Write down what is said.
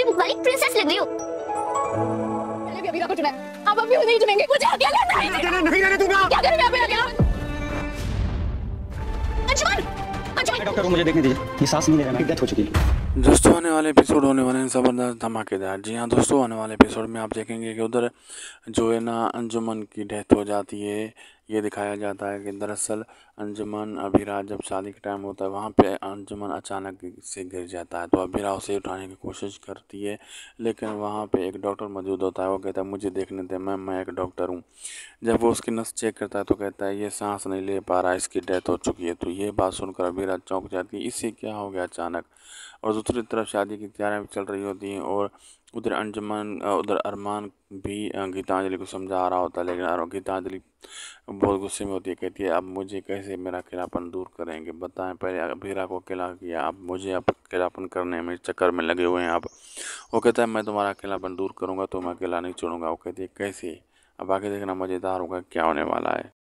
Book वाली princess लग रही हो। मैंने भी अबीरा को चुना है, आप अब भी नहीं चुनेंगे। मुझे अकेला नहीं रहने दूंगा। क्या करूं मैं अकेला? अंजुमन, डॉक्टर को मुझे देखने दीजिए, ये सांस नहीं ले रहा है, डेथ हो चुकी है। दोस्तों आने वाले एपिसोड होने वाले हैं ज़बरदस्त धमाकेदार। जी हाँ दोस्तों, आने वाले एपिसोड में आप देखेंगे कि उधर जो है ना अंजुमन की डेथ हो जाती है। ये दिखाया जाता है कि दरअसल अंजुमन अबीरा जब शादी का टाइम होता है वहाँ पे अंजुमन अचानक से गिर जाता है, तो अबीरा उसे उठाने की कोशिश करती है, लेकिन वहाँ पे एक डॉक्टर मौजूद होता है। वो कहता है मुझे देखने दे, मैं एक डॉक्टर हूँ। जब वो उसकी नस चेक करता है तो कहता है ये सांस नहीं ले पा रहा, इसकी डेथ हो चुकी है। तो ये बात सुनकर अबीरा चौंक जाती है, इससे क्या हो गया अचानक। और दूसरी तरफ शादी की तैयारियां भी चल रही होती हैं और उधर अंजुमन उधर अरमान भी गीतांजलि को समझा रहा होता है, लेकिन गीतांजलि बहुत गुस्से में होती है। कहती है अब मुझे कैसे मेरा अकेलापन दूर करेंगे, बताएं। पहले अबीरा को अकेला किया, अब मुझे अब अकेलापन करने में चक्कर में लगे हुए हैं आप। वो कहता है मैं तुम्हारा अकेलापन दूर करूँगा, तो मैं अकेला नहीं छोड़ूंगा। वो कहती है कैसे? अब आगे देखना मज़ेदार होगा क्या होने वाला है।